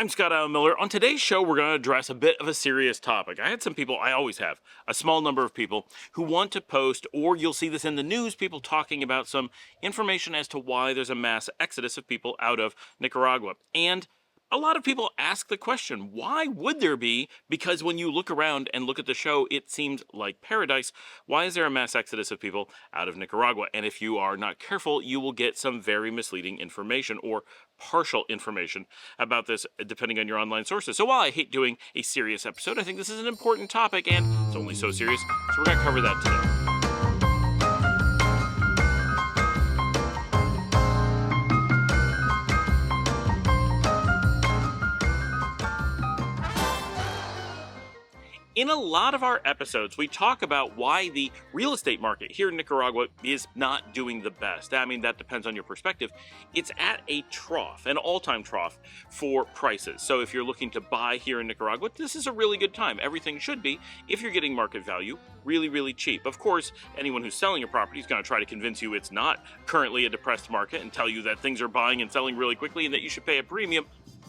I'm Scott Allen Miller. On today's show, we're going to address a bit of a serious topic. I had some people, I always have, a small number of people who want to post, or you'll see this in the news, people talking about some information as to why there's a mass exodus of people out of Nicaragua. And a lot of people ask the question, why would there be? Because when you look around and look at the show, it seems like paradise. Why is there a mass exodus of people out of Nicaragua? And if you are not careful, you will get some very misleading information or partial information about this, depending on your online sources. So while I hate doing a serious episode, I think this is an important topic, and it's only so serious, so we're going to cover that today. In a lot of our episodes, we talk about why the real estate market here in Nicaragua is not doing the best. I mean, that depends on your perspective. It's at a trough, an all-time trough for prices. So if you're looking to buy here in Nicaragua, this is a really good time. Everything should be, if you're getting market value, really, really cheap. Of course, anyone who's selling a property is going to try to convince you it's not currently a depressed market and tell you that things are buying and selling really quickly and that you should pay a premium.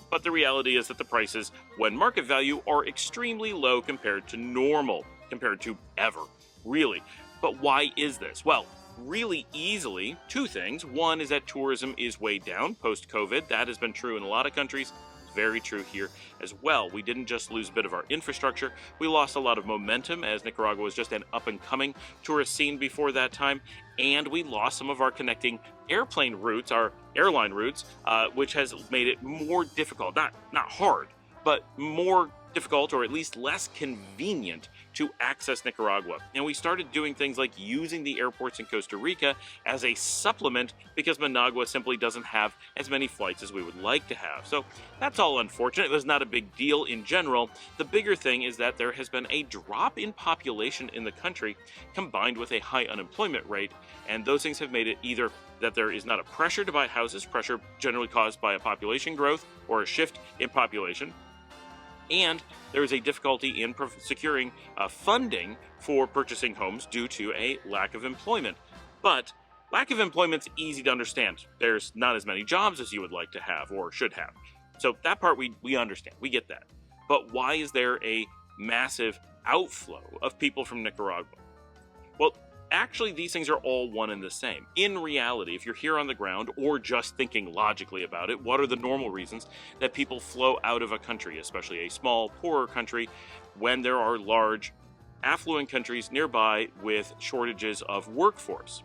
But the reality is that the prices, when market value, are extremely low compared to normal, compared to ever, really. But why is this? Well, really easily, two things. One is that tourism is way down post-COVID. That has been true in a lot of countries. It's very true here as well. We didn't just lose a bit of our infrastructure. We lost a lot of momentum, as Nicaragua was just an up-and-coming tourist scene before that time. And we lost some of our connecting airplane routes, our airline routes, which has made it more difficult, not hard, but more difficult, or at least less convenient, to access Nicaragua. And we started doing things like using the airports in Costa Rica as a supplement because Managua simply doesn't have as many flights as we would like to have. So that's all unfortunate. It was not a big deal in general. The bigger thing is that there has been a drop in population in the country combined with a high unemployment rate, and those things have made it either that there is not a pressure to buy houses, pressure generally caused by a population growth or a shift in population, and there is a difficulty in securing funding for purchasing homes due to a lack of employment. But lack of employment's easy to understand. There's not as many jobs as you would like to have or should have. So that part we understand, we get that. But why is there a massive outflow of people from Nicaragua? Well, actually, these things are all one and the same. In reality, if you're here on the ground or just thinking logically about it, what are the normal reasons that people flow out of a country, especially a small, poorer country, when there are large, affluent countries nearby with shortages of workforce?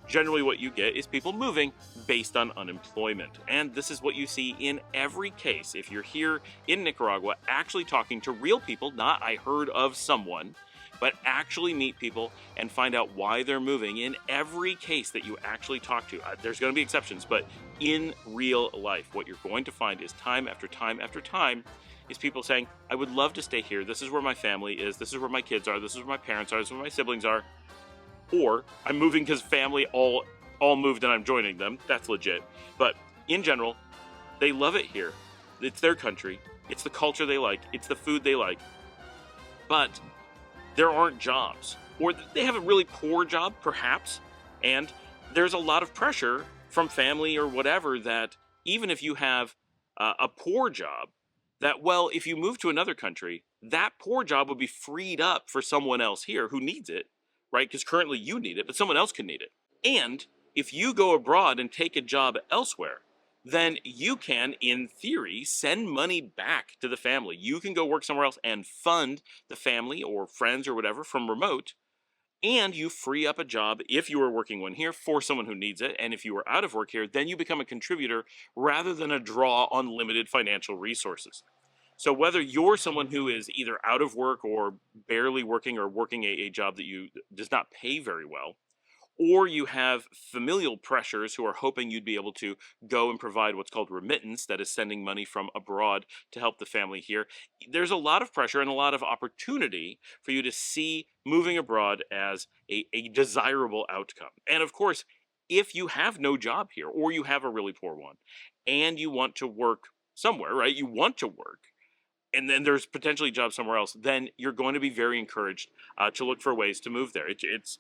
Generally, what you get is people moving based on unemployment. And this is what you see in every case. If you're here in Nicaragua, actually talking to real people, not I heard of someone, but actually meet people and find out why they're moving. In every case that you actually talk to, there's going to be exceptions, but in real life, what you're going to find is time after time after time is people saying, I would love to stay here. This is where my family is. This is where my kids are. This is where my parents are. This is where my siblings are. Or I'm moving because family all moved and I'm joining them. That's legit. But in general, they love it here. It's their country. It's the culture they like. It's the food they like. But there aren't jobs, or they have a really poor job, perhaps, and there's a lot of pressure from family or whatever that even if you have a poor job, that, well, if you move to another country, that poor job would be freed up for someone else here who needs it, right? Because currently you need it, but someone else can need it. And if you go abroad and take a job elsewhere, then you can, in theory, send money back to the family. You can go work somewhere else and fund the family or friends or whatever from remote, and you free up a job, if you were working one here, for someone who needs it. And if you were out of work here, then you become a contributor rather than a draw on limited financial resources. So whether you're someone who is either out of work or barely working or working a job that does not pay very well, or you have familial pressures who are hoping you'd be able to go and provide what's called remittance, that is sending money from abroad to help the family here. There's a lot of pressure and a lot of opportunity for you to see moving abroad as a desirable outcome. And of course, if you have no job here, or you have a really poor one, and you want to work somewhere, right? You want to work, and then there's potentially jobs somewhere else, then you're going to be very encouraged to look for ways to move there. It's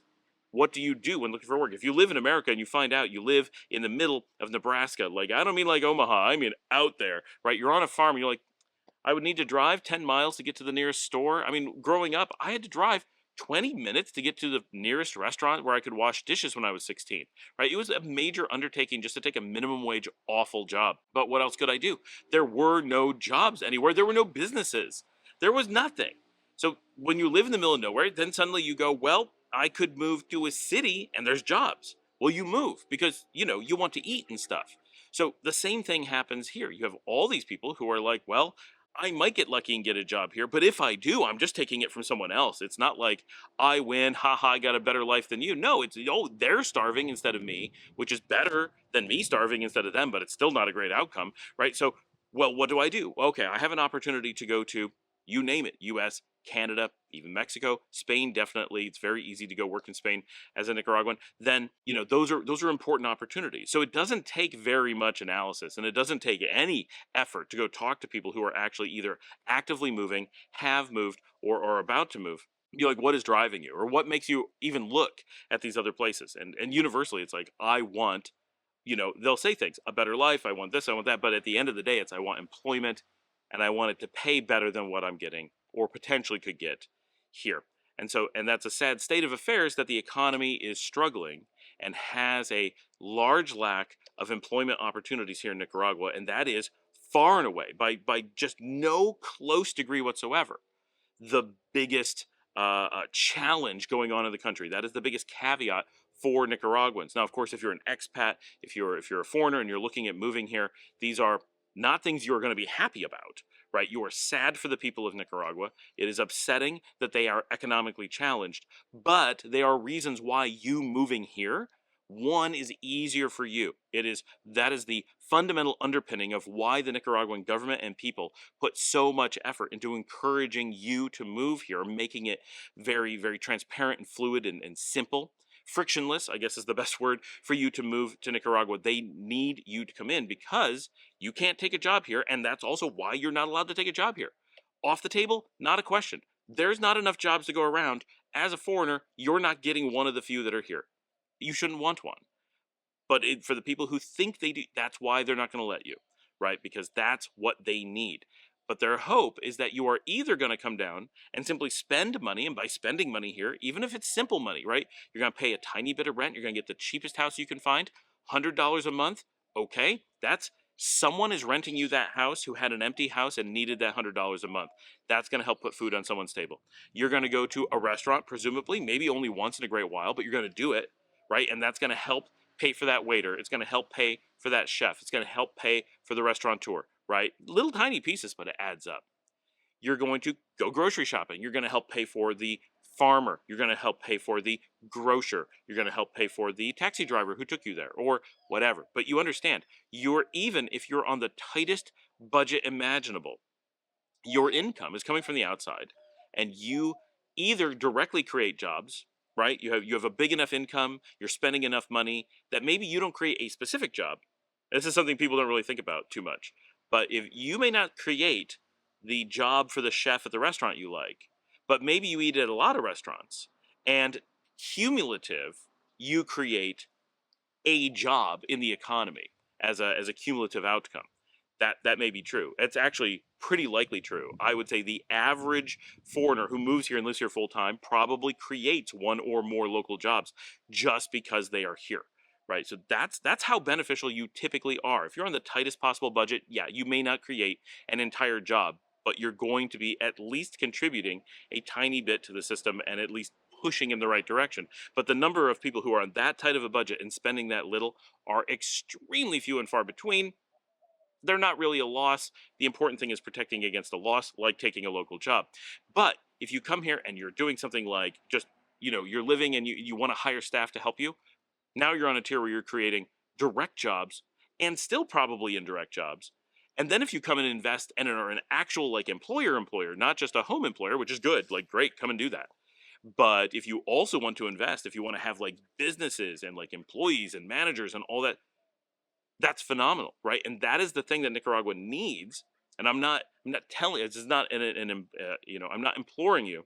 what do you do when looking for work? If you live in America and you find out you live in the middle of Nebraska, like, I don't mean like Omaha, I mean out there, right? You're on a farm and you're like, I would need to drive 10 miles to get to the nearest store. I mean, growing up, I had to drive 20 minutes to get to the nearest restaurant where I could wash dishes when I was 16, right? It was a major undertaking just to take a minimum wage awful job. But what else could I do? There were no jobs anywhere. There were no businesses. There was nothing. So when you live in the middle of nowhere, then suddenly you go, well, I could move to a city and there's jobs. Well, you move because, you want to eat and stuff. So the same thing happens here. You have all these people who are like, well, I might get lucky and get a job here, but if I do, I'm just taking it from someone else. It's not like I win, haha, I got a better life than you. No, it's, oh, they're starving instead of me, which is better than me starving instead of them, but it's still not a great outcome, right? So, well, what do I do? Okay, I have an opportunity to go to, you name it, US, Canada, even Mexico, Spain, definitely. It's very easy to go work in Spain as a Nicaraguan. Then, those are important opportunities. So it doesn't take very much analysis, and it doesn't take any effort to go talk to people who are actually either actively moving, have moved, or are about to move. Be like, what is driving you, or what makes you even look at these other places? And universally, it's like, I want, they'll say things, a better life, I want this, I want that, but at the end of the day, it's I want employment, and I want it to pay better than what I'm getting or potentially could get here. And that's a sad state of affairs, that the economy is struggling and has a large lack of employment opportunities here in Nicaragua, and that is far and away, by just no close degree whatsoever, the biggest challenge going on in the country. That is the biggest caveat for Nicaraguans. Now, of course, if you're an expat, if you're a foreigner and you're looking at moving here, these are not things you're going to be happy about, right? You are sad for the people of Nicaragua. It is upsetting that they are economically challenged, but they are reasons why you moving here, one, is easier for you. That is the fundamental underpinning of why the Nicaraguan government and people put so much effort into encouraging you to move here, making it very, very transparent and fluid and simple. Frictionless, I guess, is the best word for you to move to Nicaragua. They need you to come in because you can't take a job here, and that's also why you're not allowed to take a job here. Off the table, not a question. There's not enough jobs to go around. As a foreigner, you're not getting one of the few that are here. You shouldn't want one. But for the people who think they do, that's why they're not going to let you, right? Because that's what they need. But their hope is that you are either going to come down and simply spend money, and by spending money here, even if it's simple money, right? You're going to pay a tiny bit of rent. You're going to get the cheapest house you can find, $100 a month. Okay, that's someone is renting you that house who had an empty house and needed that $100 a month. That's going to help put food on someone's table. You're going to go to a restaurant, presumably, maybe only once in a great while, but you're going to do it, right? And that's going to help pay for that waiter. It's going to help pay for that chef. It's going to help pay for the restaurateur, right? Little tiny pieces, but it adds up. You're going to go grocery shopping. You're going to help pay for the farmer. You're going to help pay for the grocer. You're going to help pay for the taxi driver who took you there, or whatever. But you understand, even if you're on the tightest budget imaginable, your income is coming from the outside, and you either directly create jobs, right? You have a big enough income, you're spending enough money that maybe you don't create a specific job. This is something people don't really think about too much. But if you may not create the job for the chef at the restaurant you like, but maybe you eat at a lot of restaurants, and cumulative, you create a job in the economy as a cumulative outcome. That may be true. It's actually pretty likely true. I would say the average foreigner who moves here and lives here full time probably creates one or more local jobs just because they are here, right? So that's how beneficial you typically are. If you're on the tightest possible budget, yeah, you may not create an entire job, but you're going to be at least contributing a tiny bit to the system and at least pushing in the right direction. But the number of people who are on that tight of a budget and spending that little are extremely few and far between. They're not really a loss. The important thing is protecting against a loss, like taking a local job. But if you come here and you're doing something like just, you're living and you want to hire staff to help you, now you're on a tier where you're creating direct jobs and still probably indirect jobs. And then if you come and invest and are an actual like employer, not just a home employer, which is good, like great, come and do that. But if you also want to invest, if you want to have like businesses and like employees and managers and all that, that's phenomenal, right? And that is the thing that Nicaragua needs. And I'm not telling, this is not I'm not imploring you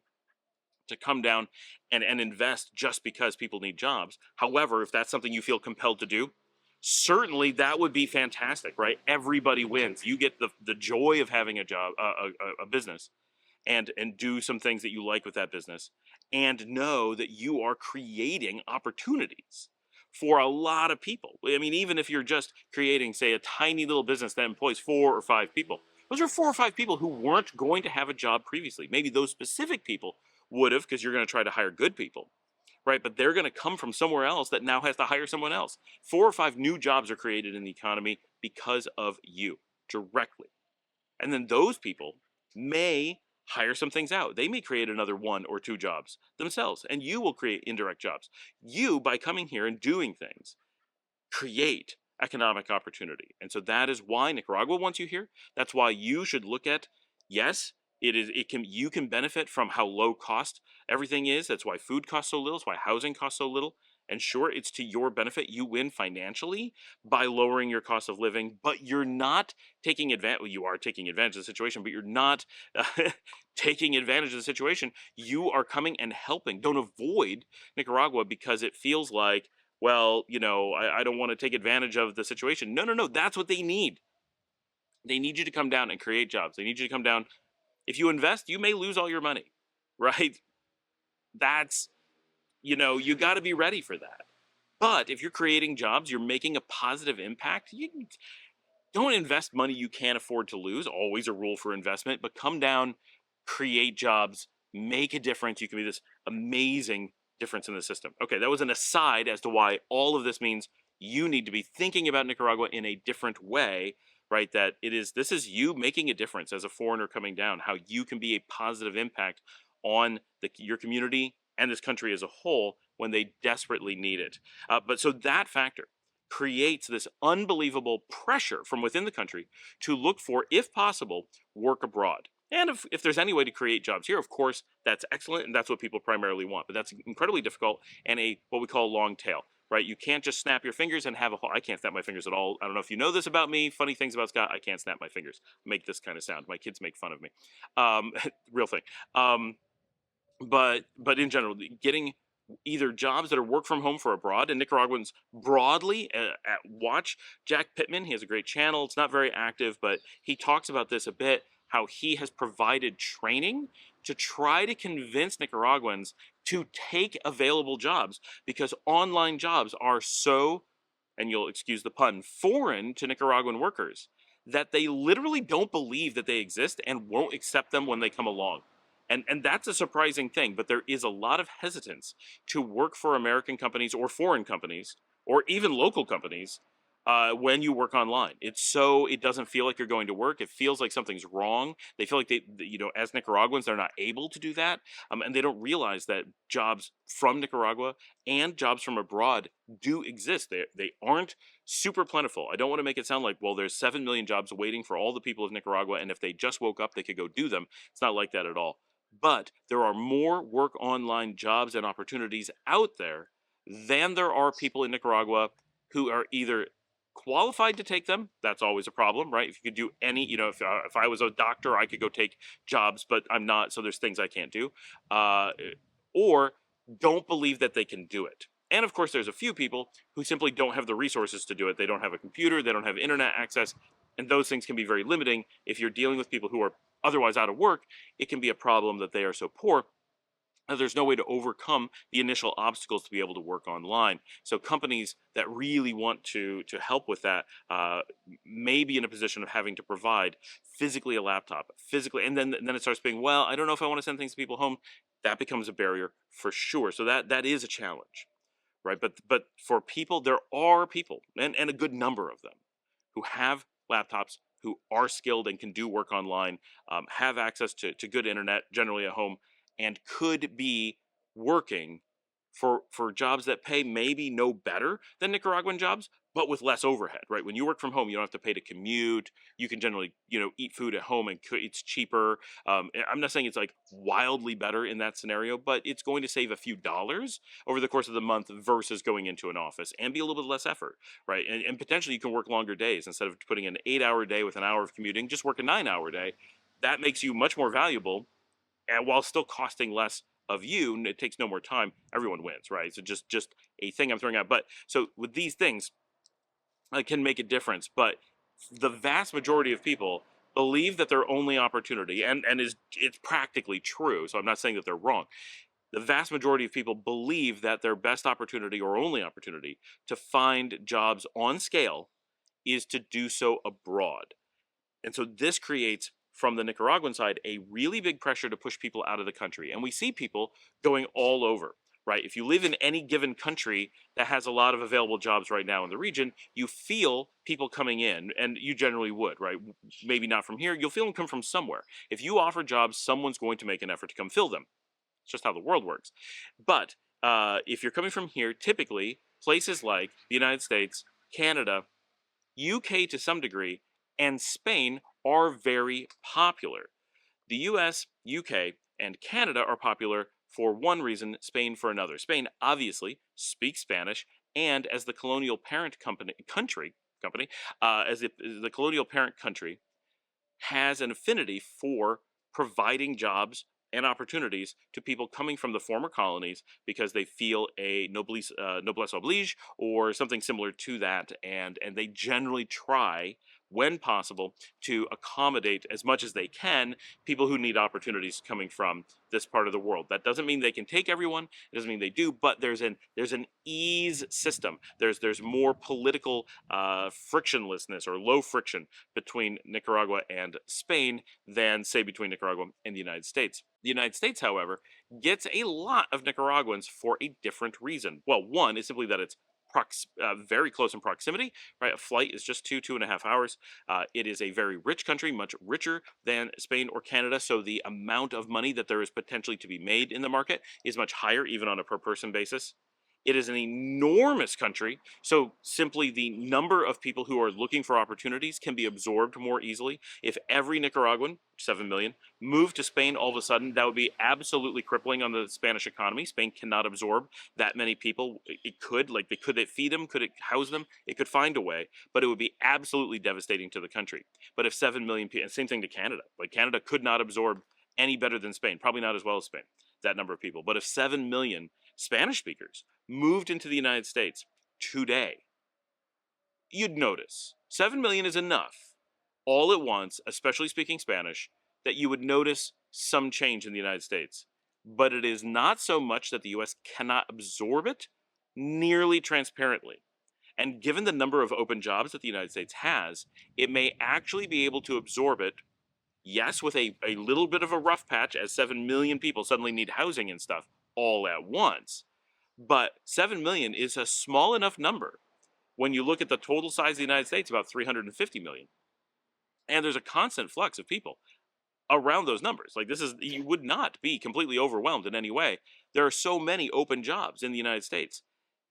to come down and invest just because people need jobs. However, if that's something you feel compelled to do, certainly that would be fantastic, right? Everybody wins. You get the joy of having a job, a business, and do some things that you like with that business, and know that you are creating opportunities for a lot of people. I mean, even if you're just creating, say, a tiny little business that employs 4 or 5 people, those are 4 or 5 people who weren't going to have a job previously. Maybe those specific people would have, because you're going to try to hire good people, right? But they're going to come from somewhere else that now has to hire someone else. 4 or 5 new jobs are created in the economy because of you directly. And then those people may hire some things out. They may create another 1 or 2 jobs themselves, and you will create indirect jobs. You, by coming here and doing things, create economic opportunity. And so that is why Nicaragua wants you here. That's why you should look at, yes, you can benefit from how low cost everything is. That's why food costs so little. That's why housing costs so little. And sure, it's to your benefit. You win financially by lowering your cost of living, but you're not taking advantage. Well, you are taking advantage of the situation, but you're not taking advantage of the situation. You are coming and helping. Don't avoid Nicaragua because it feels like, well, I don't want to take advantage of the situation. No, no, no. That's what they need. They need you to come down and create jobs. They need you to come down. If you invest, you may lose all your money, right? That's, you got to be ready for that. But if you're creating jobs, you're making a positive impact. You don't invest money you can't afford to lose. Always a rule for investment, but come down, create jobs, make a difference. You can be this amazing difference in the system. Okay, that was an aside as to why all of this means you need to be thinking about Nicaragua in a different way, right? That this is you making a difference as a foreigner coming down, how you can be a positive impact on your community and this country as a whole when they desperately need it. But so that factor creates this unbelievable pressure from within the country to look for, if possible, work abroad. And if there's any way to create jobs here, of course, that's excellent, and that's what people primarily want. But that's incredibly difficult and what we call a long tail, right? You can't just snap your fingers and have a whole. I can't snap my fingers at all. I don't know if you know this about me. Funny things about Scott, I can't snap my fingers. Make this kind of sound. My kids make fun of me. Real thing. But in general, getting either jobs that are work from home for abroad, and Nicaraguans broadly watch Jack Pittman. He has a great channel. It's not very active, but he talks about this a bit, how he has provided training to try to convince Nicaraguans to take available jobs, because online jobs are so, and you'll excuse the pun, foreign to Nicaraguan workers, that they literally don't believe that they exist and won't accept them when they come along. And that's a surprising thing, but there is a lot of hesitance to work for American companies or foreign companies or even local companies when you work online. It doesn't feel like you're going to work. It feels like something's wrong. They feel like as Nicaraguans, they're not able to do that. And they don't realize that jobs from Nicaragua and jobs from abroad do exist. They aren't super plentiful. I don't want to make it sound like, well, there's 7 million jobs waiting for all the people of Nicaragua, and if they just woke up, they could go do them. It's not like that at all. But there are more work online jobs and opportunities out there than there are people in Nicaragua who are either qualified to take them. That's always a problem, right? If you could do any, if I was a doctor, I could go take jobs, but I'm not, so there's things I can't do. Or don't believe that they can do it. And of course, there's a few people who simply don't have the resources to do it. They don't have a computer, they don't have internet access, and those things can be very limiting. If you're dealing with people who are otherwise out of work, it can be a problem that they are so poor that there's no way to overcome the initial obstacles to be able to work online. So companies that really want to help with that may be in a position of having to provide physically a laptop, and then it starts being, well, I don't know if I want to send things to people home. That becomes a barrier for sure. So that is a challenge, right? But for people, there are people, and a good number of them, who have laptops, who are skilled and can do work online, have access to good internet, generally at home, and could be working for jobs that pay maybe no better than Nicaraguan jobs, but with less overhead, right? When you work from home, you don't have to pay to commute. You can generally, eat food at home, and it's cheaper. I'm not saying it's like wildly better in that scenario, but it's going to save a few dollars over the course of the month versus going into an office, and be a little bit less effort, right? And potentially you can work longer days instead of putting an 8-hour day with an hour of commuting. Just work a 9-hour day. That makes you much more valuable, and while still costing less of you, and it takes no more time. Everyone wins, right? So just a thing I'm throwing out. But so with these things, can make a difference. But the vast majority of people believe that their only opportunity, and it's practically true, so I'm not saying that they're wrong. The vast majority of people believe that their best opportunity or only opportunity to find jobs on scale is to do so abroad. And so this creates, from the Nicaraguan side, a really big pressure to push people out of the country. And we see people going all over, right? If you live in any given country that has a lot of available jobs right now in the region, you feel people coming in, and you generally would, right? Maybe not from here, you'll feel them come from somewhere. If you offer jobs, someone's going to make an effort to come fill them. It's just how the world works. But if you're coming from here, typically places like the United States, Canada, UK to some degree, and Spain are very popular. The US, UK, and Canada are popular for one reason, Spain for another. Spain obviously speaks Spanish, and as the colonial parent country, as the colonial parent country, has an affinity for providing jobs and opportunities to people coming from the former colonies because they feel a noblesse oblige or something similar to that, and they generally try, when possible, to accommodate as much as they can people who need opportunities coming from this part of the world. That doesn't mean they can take everyone. It doesn't mean they do, but there's an ease system. There's more political frictionlessness or low friction between Nicaragua and Spain than, say, between Nicaragua and the United States. The United States, however, gets a lot of Nicaraguans for a different reason. Well, one is simply that it's very close in proximity, right? A flight is just 2.5 hours. It is a very rich country, much richer than Spain or Canada, so the amount of money that there is potentially to be made in the market is much higher, even on a per person basis. It is an enormous country, so simply the number of people who are looking for opportunities can be absorbed more easily. If every Nicaraguan, 7 million, moved to Spain all of a sudden, that would be absolutely crippling on the Spanish economy. Spain cannot absorb that many people. It could, could it feed them? Could it house them? It could find a way, but it would be absolutely devastating to the country. But if 7 million people, and same thing to Canada, like Canada could not absorb any better than Spain, probably not as well as Spain, that number of people. But if 7 million Spanish speakers moved into the United States today, you'd notice 7 million is enough all at once, especially speaking Spanish, that you would notice some change in the United States. But it is not so much that the US cannot absorb it nearly transparently. And given the number of open jobs that the United States has, it may actually be able to absorb it, yes, with a little bit of a rough patch, as 7 million people suddenly need housing and stuff all at once. But 7 million is a small enough number when you look at the total size of the United States, about 350 million. And there's a constant flux of people around those numbers. Like, this is, you would not be completely overwhelmed in any way. There are so many open jobs in the United States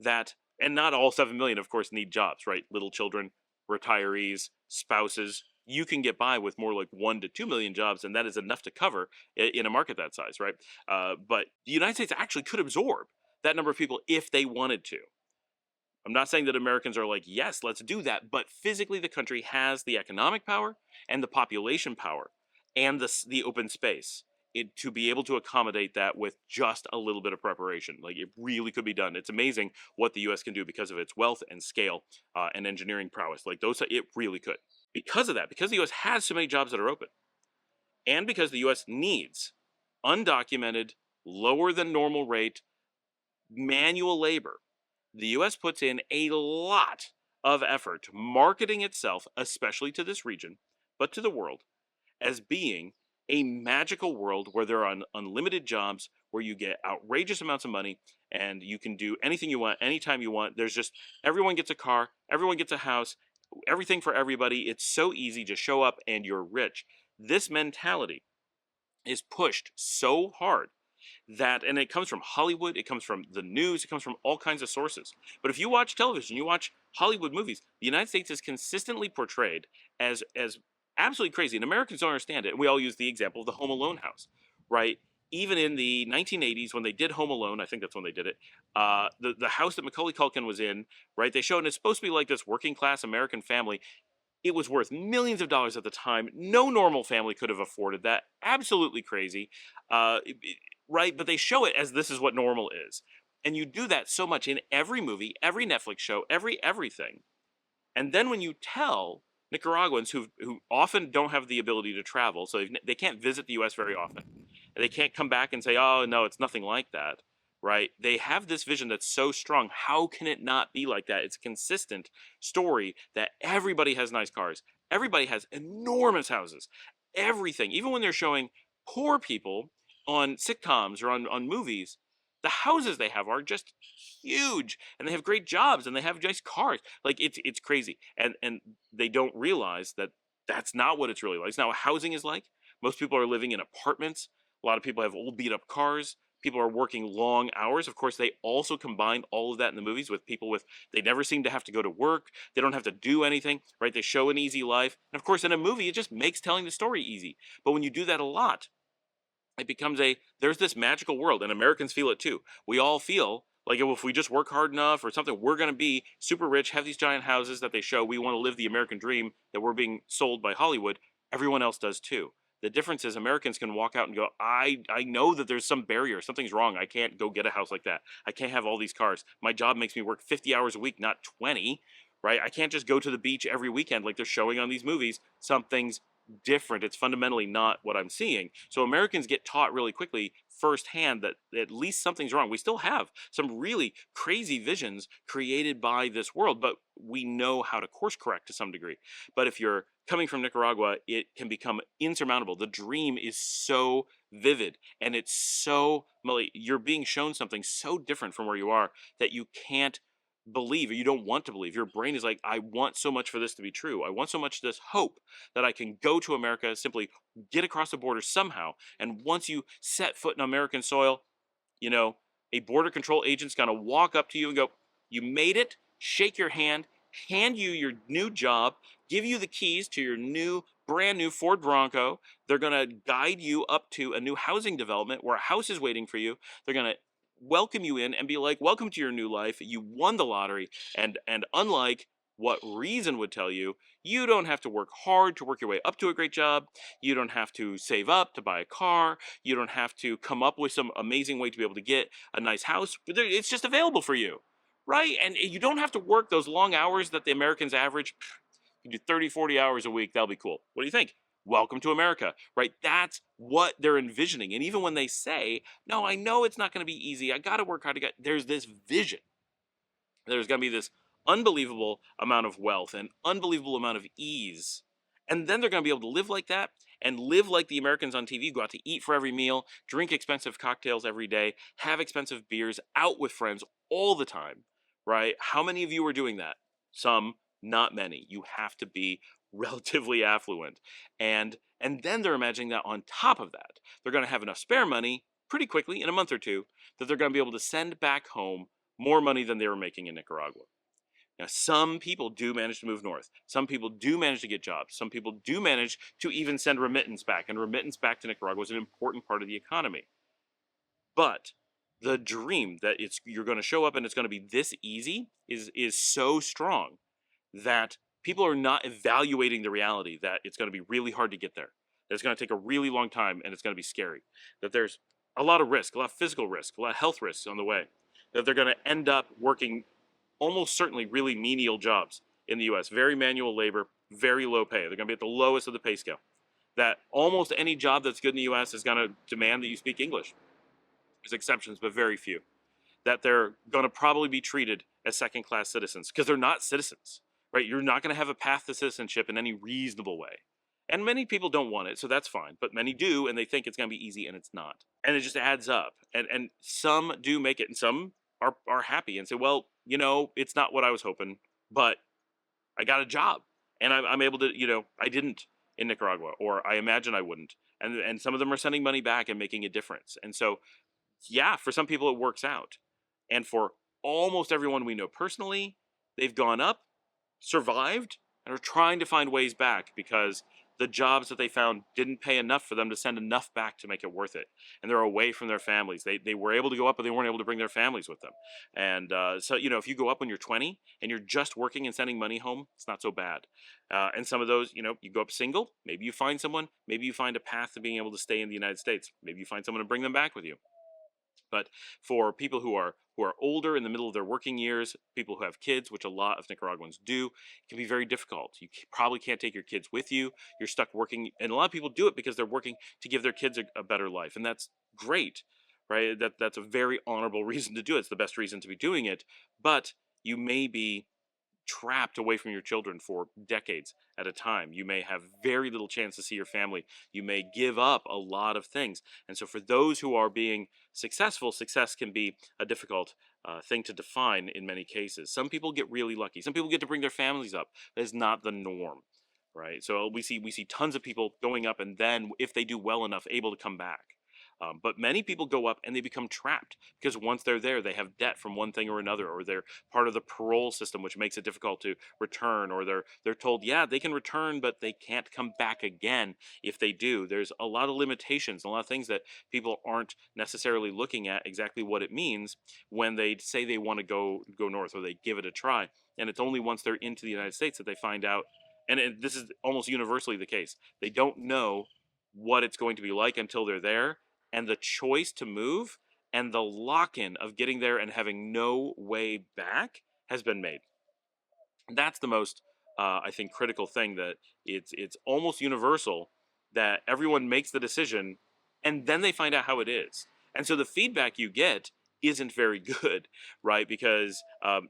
that, and not all 7 million, of course, need jobs, right? Little children, retirees, spouses. You can get by with more like 1 to 2 million jobs, and that is enough to cover in a market that size, right? But the United States actually could absorb that number of people if they wanted to. I'm not saying that Americans are like, yes, let's do that, but physically the country has the economic power and the population power and the open space to be able to accommodate that with just a little bit of preparation. Like, it really could be done. It's amazing what the U.S. can do because of its wealth and scale and engineering prowess. Like, those, it really could. Because of that, because the U.S. has so many jobs that are open, and because the U.S. needs undocumented, lower than normal rate manual labor, the US puts in a lot of effort marketing itself, especially to this region, but to the world, as being a magical world where there are unlimited jobs, where you get outrageous amounts of money, and you can do anything you want, anytime you want. There's just, everyone gets a car, everyone gets a house, everything for everybody. It's so easy to show up and you're rich. This mentality is pushed so hard that, and it comes from Hollywood, it comes from the news, it comes from all kinds of sources. But if you watch television, you watch Hollywood movies, the United States is consistently portrayed as absolutely crazy, and Americans don't understand it. And we all use the example of the Home Alone house, right? Even in the 1980s, when they did Home Alone, I think that's when they did it, the house that Macaulay Culkin was in, right? They showed, and it's supposed to be like this working class American family. It was worth millions of dollars at the time. No normal family could have afforded that. Absolutely crazy. Right? But they show it as this is what normal is. And you do that so much in every movie, every Netflix show, everything. And then when you tell Nicaraguans who often don't have the ability to travel, so they can't visit the U.S. very often, and they can't come back and say, "Oh no, it's nothing like that," right? They have this vision that's so strong. How can it not be like that? It's a consistent story that everybody has nice cars, everybody has enormous houses, everything. Even when they're showing poor people on sitcoms or on movies, the houses they have are just huge, and they have great jobs, and they have nice cars. Like it's crazy, and they don't realize that that's not what it's really like. It's not what housing is like. Most people are living in apartments. A lot of people have old beat up cars. People are working long hours. Of course, they also combine all of that in the movies with people with, they never seem to have to go to work. They don't have to do anything, right? They show an easy life. And of course, in a movie, it just makes telling the story easy. But when you do that a lot, it becomes there's this magical world, and Americans feel it too. We all feel like if we just work hard enough or something, we're going to be super rich, have these giant houses that they show. We want to live the American dream that we're being sold by Hollywood. Everyone else does too. The difference is Americans can walk out and go, I know that there's some barrier. Something's wrong. I can't go get a house like that. I can't have all these cars. My job makes me work 50 hours a week, not 20, right? I can't just go to the beach every weekend like they're showing on these movies. Something's different. It's fundamentally not what I'm seeing. So Americans get taught really quickly firsthand that at least something's wrong. We still have some really crazy visions created by this world, but we know how to course correct to some degree. But if you're coming from Nicaragua, it can become insurmountable. The dream is so vivid, and it's so, you're being shown something so different from where you are that you can't believe, or you don't want to believe. Your brain is like, I want so much for this to be true. I want so much this hope that I can go to America, simply get across the border somehow. And once you set foot in American soil, you know, a border control agent's gonna walk up to you and go, you made it, shake your hand you your new job, give you the keys to your brand new Ford Bronco. They're gonna guide you up to a new housing development where a house is waiting for you. They're gonna welcome you in and be like, welcome to your new life. You won the lottery. And unlike what reason would tell you, you don't have to work hard to work your way up to a great job. You don't have to save up to buy a car. You don't have to come up with some amazing way to be able to get a nice house. It's just available for you, right? And you don't have to work those long hours that the Americans average. You do 30, 40 hours a week. That'll be cool. What do you think? Welcome to America, right? That's what they're envisioning. And even when they say, no, I know it's not going to be easy. I got to work hard to get, there's this vision. There's going to be this unbelievable amount of wealth and unbelievable amount of ease. And then they're going to be able to live like that and live like the Americans on TV, go out to eat for every meal, drink expensive cocktails every day, have expensive beers, out with friends all the time, right? How many of you are doing that? Some, not many. You have to be relatively affluent. And then they're imagining that on top of that, they're going to have enough spare money pretty quickly in a month or two that they're going to be able to send back home more money than they were making in Nicaragua. Now, some people do manage to move north. Some people do manage to get jobs. Some people do manage to even send remittance back. And remittance back to Nicaragua is an important part of the economy. But the dream that you're going to show up and it's going to be this easy is so strong that people are not evaluating the reality that it's going to be really hard to get there. That it's going to take a really long time and it's going to be scary. That there's a lot of risk, a lot of physical risk, a lot of health risks on the way. That they're going to end up working almost certainly really menial jobs in the US. Very manual labor, very low pay. They're going to be at the lowest of the pay scale. That almost any job that's good in the US is going to demand that you speak English. There's exceptions, but very few. That they're going to probably be treated as second-class citizens because they're not citizens, right? You're not going to have a path to citizenship in any reasonable way. And many people don't want it, so that's fine. But many do, and they think it's going to be easy, and it's not. And it just adds up. And some do make it, and some are happy and say, well, you know, it's not what I was hoping, but I got a job. And I'm able to, you know, I didn't in Nicaragua, or I imagine I wouldn't. And some of them are sending money back and making a difference. And so, yeah, for some people it works out. And for almost everyone we know personally, they've gone up, survived, and are trying to find ways back because the jobs that they found didn't pay enough for them to send enough back to make it worth it. And they're away from their families. They were able to go up, but they weren't able to bring their families with them. And so, you know, if you go up when you're 20 and you're just working and sending money home, it's not so bad. And some of those, you know, you go up single, maybe you find someone, maybe you find a path to being able to stay in the United States. Maybe you find someone to bring them back with you. But for people who are older in the middle of their working years, people who have kids, which a lot of Nicaraguans do, it can be very difficult. You probably can't take your kids with you. You're stuck working, and a lot of people do it because they're working to give their kids a better life, and that's great, right? That's a very honorable reason to do it. It's the best reason to be doing it, but you may be trapped away from your children for decades at a time. You may have very little chance to see your family. You may give up a lot of things. And so, for those who are being successful, success can be a difficult thing to define in many cases. Some people get really lucky. Some people get to bring their families up. That is not the norm, right? So we see tons of people going up, and then if they do well enough, able to come back. But many people go up and they become trapped because once they're there, they have debt from one thing or another, or they're part of the parole system, which makes it difficult to return, or they're told, yeah, they can return, but they can't come back again if they do. There's a lot of limitations, a lot of things that people aren't necessarily looking at exactly what it means when they say they want to go north, or they give it a try. And it's only once they're into the United States that they find out, and this is almost universally the case. They don't know what it's going to be like until they're there, and the choice to move and the lock-in of getting there and having no way back has been made. That's the most, I think, critical thing, that it's almost universal that everyone makes the decision and then they find out how it is. And so the feedback you get isn't very good, right? Because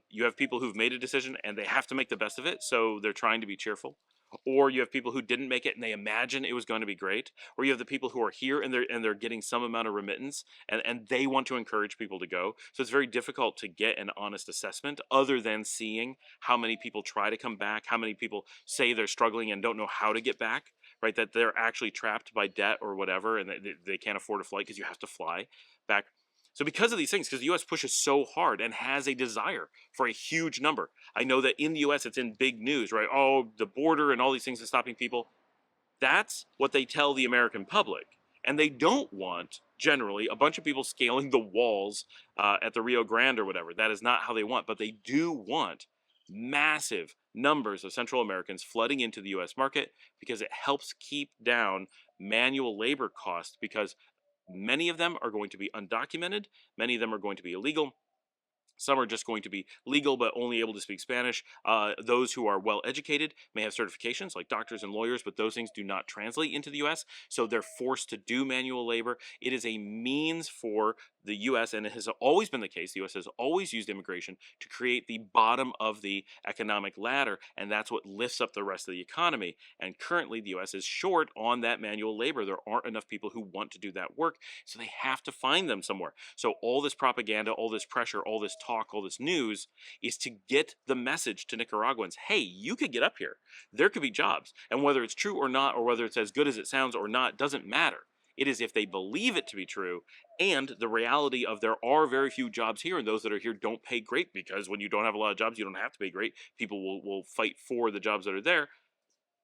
you have people who've made a decision and they have to make the best of it, so they're trying to be cheerful. Or you have people who didn't make it and they imagine it was going to be great. Or you have the people who are here and they're getting some amount of remittance, and they want to encourage people to go. So it's very difficult to get an honest assessment other than seeing how many people try to come back, how many people say they're struggling and don't know how to get back, right? That they're actually trapped by debt or whatever, and they can't afford a flight because you have to fly back. So because of these things, because the U.S. pushes so hard and has a desire for a huge number. I know that in the U.S. it's in big news, right? Oh, the border and all these things are stopping people. That's what they tell the American public. And they don't want, generally, a bunch of people scaling the walls at the Rio Grande or whatever. That is not how they want. But they do want massive numbers of Central Americans flooding into the U.S. market, because it helps keep down manual labor costs, because many of them are going to be undocumented, many of them are going to be illegal. Some are just going to be legal but only able to speak Spanish. Those who are well educated may have certifications like doctors and lawyers, but those things do not translate into the U.S., so they're forced to do manual labor. It is a means for the U.S., and it has always been the case. The U.S. has always used immigration to create the bottom of the economic ladder, and that's what lifts up the rest of the economy. And currently, the U.S. is short on that manual labor. There aren't enough people who want to do that work, so they have to find them somewhere. So all this propaganda, all this pressure, all this talk, all this news is to get the message to Nicaraguans: hey, you could get up here. There could be jobs. And whether it's true or not, or whether it's as good as it sounds or not, doesn't matter. It is if they believe it to be true, and the reality of there are very few jobs here, and those that are here don't pay great, because when you don't have a lot of jobs, you don't have to pay great. People will fight for the jobs that are there.